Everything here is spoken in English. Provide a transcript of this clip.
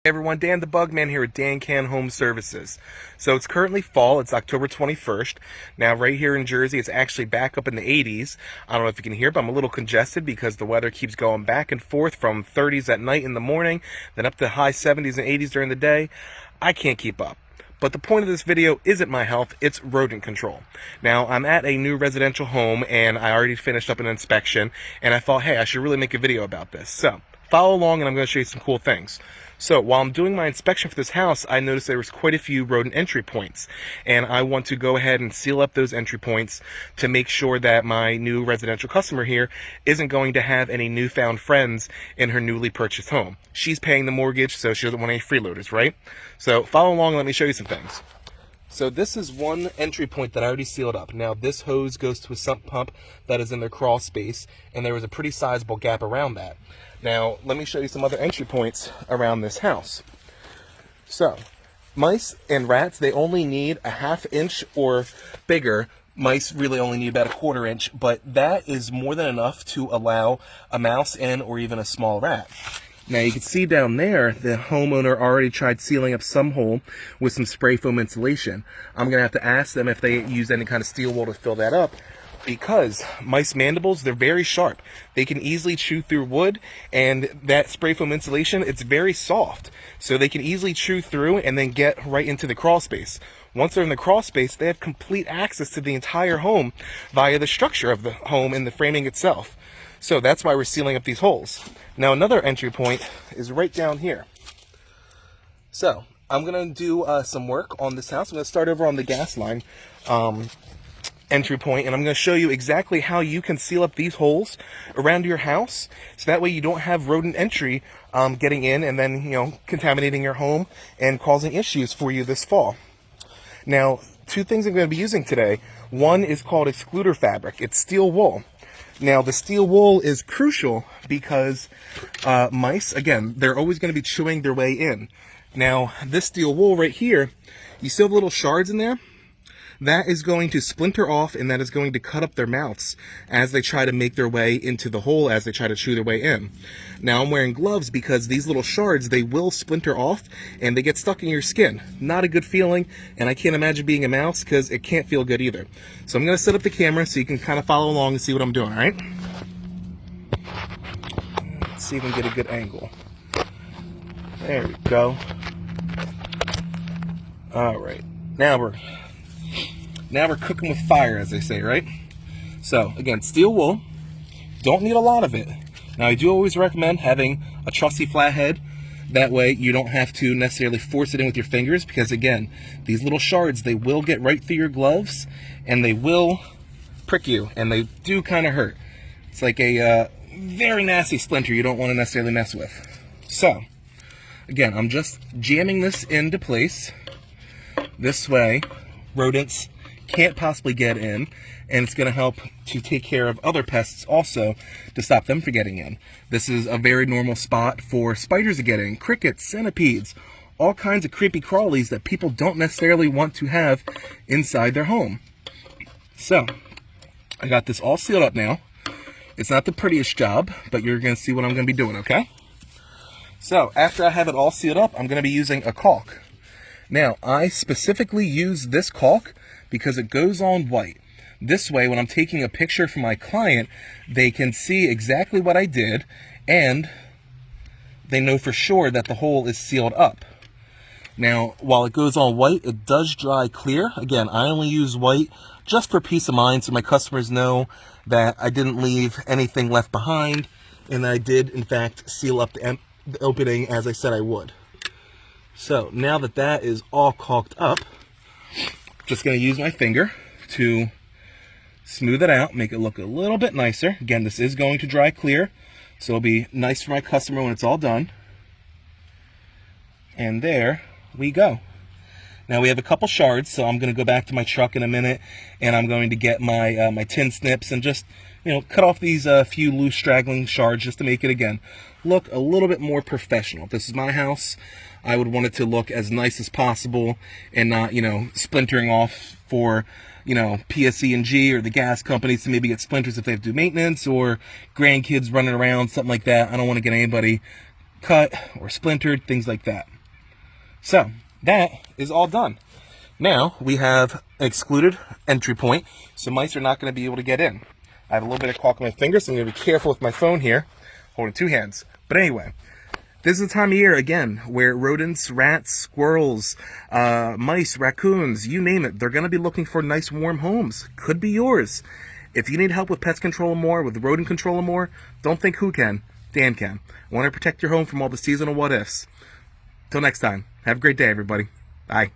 Hey everyone, Dan the Bugman here at Dan Can Home Services. So it's currently fall, it's October 21st. Now right here in Jersey, it's actually back up in the 80s. I don't know if you can hear, but I'm a little congested because the weather keeps going back and forth from 30s at night in the morning, then up to high 70s and 80s during the day. I can't keep up. But the point of this video isn't my health, it's rodent control. Now, I'm at a new residential home and I already finished up an inspection and I thought, hey, I should really make a video about this. So, follow along and I'm going to show you some cool things. So while I'm doing my inspection for this house, I noticed there was quite a few rodent entry points, and I want to go ahead and seal up those entry points to make sure that my new residential customer here isn't going to have any newfound friends in her newly purchased home. She's paying the mortgage, so she doesn't want any freeloaders, right? So follow along and let me show you some things. So this is one entry point that I already sealed up. Now this hose goes to a sump pump that is in their crawl space, and there was a pretty sizable gap around that. Now let me show you some other entry points around this house. So mice and rats, they only need a 1/2 inch or bigger. Mice really only need about a 1/4 inch, but that is more than enough to allow a mouse in or even a small rat. Now you can see down there, the homeowner already tried sealing up some hole with some spray foam insulation. I'm going to have to ask them if they use any kind of steel wool to fill that up, because mice mandibles, they're very sharp. They can easily chew through wood, and that spray foam insulation, it's very soft. So they can easily chew through and then get right into the crawl space. Once they're in the crawl space, they have complete access to the entire home via the structure of the home and the framing itself. So that's why we're sealing up these holes. Now another entry point is right down here. So I'm going to do some work on this house. I'm going to start over on the gas line entry point, and I'm going to show you exactly how you can seal up these holes around your house, so that way you don't have rodent entry getting in and then, you know, contaminating your home and causing issues for you this fall. Now, two things I'm going to be using today. One is called excluder fabric. It's steel wool. Now, the steel wool is crucial because mice, again, they're always going to be chewing their way in. Now, this steel wool right here, you still have little shards in there? That is going to splinter off, and that is going to cut up their mouths as they try to make their way into the hole, as they try to chew their way in. Now, I'm wearing gloves because these little shards, they will splinter off and they get stuck in your skin. Not a good feeling, and I can't imagine being a mouse because it can't feel good either. So I'm going to set up the camera so you can kind of follow along and see what I'm doing, all right? Let's see if we can get a good angle. There we go. All right. Now we're cooking with fire, as they say, right? So, again, steel wool. Don't need a lot of it. Now, I do always recommend having a trusty flathead. That way, you don't have to necessarily force it in with your fingers, because, again, these little shards, they will get right through your gloves, and they will prick you, and they do kind of hurt. It's like a very nasty splinter you don't want to necessarily mess with. So, again, I'm just jamming this into place. This way, rodents can't possibly get in, and it's going to help to take care of other pests also to stop them from getting in. This is a very normal spot for spiders to get in, crickets, centipedes, all kinds of creepy crawlies that people don't necessarily want to have inside their home. So, I got this all sealed up now. It's not the prettiest job, but you're going to see what I'm going to be doing, okay? So, after I have it all sealed up, I'm going to be using a caulk. Now, I specifically use this caulk because it goes on white. This way, when I'm taking a picture for my client, they can see exactly what I did, and they know for sure that the hole is sealed up. Now, while it goes on white, it does dry clear. Again, I only use white just for peace of mind, so my customers know that I didn't leave anything left behind, and I did, in fact, seal up the opening as I said I would. So, now that that is all caulked up, just going to use my finger to smooth it out, make it look a little bit nicer. Again, this is going to dry clear, so it'll be nice for my customer when it's all done. And there we go. Now we have a couple shards, so I'm going to go back to my truck in a minute, and I'm going to get my my tin snips and just, you know, cut off these few loose straggling shards just to make it, again, look a little bit more professional. If this is my house, I would want it to look as nice as possible and not, you know, splintering off for, you know, PSE&G or the gas companies to maybe get splinters if they have to do maintenance, or grandkids running around, something like that. I don't want to get anybody cut or splintered, things like that. So that is all done. Now we have an excluded entry point, so mice are not going to be able to get in. I have a little bit of caulk on my finger, so I'm going to be careful with my phone here, holding two hands. But anyway, this is the time of year, again, where rodents, rats, squirrels, mice, raccoons, you name it, they're going to be looking for nice warm homes. Could be yours. If you need help with pest control more, with rodent control more, don't think who can. Dan can. Want to protect your home from all the seasonal what-ifs. Till next time, have a great day, everybody. Bye.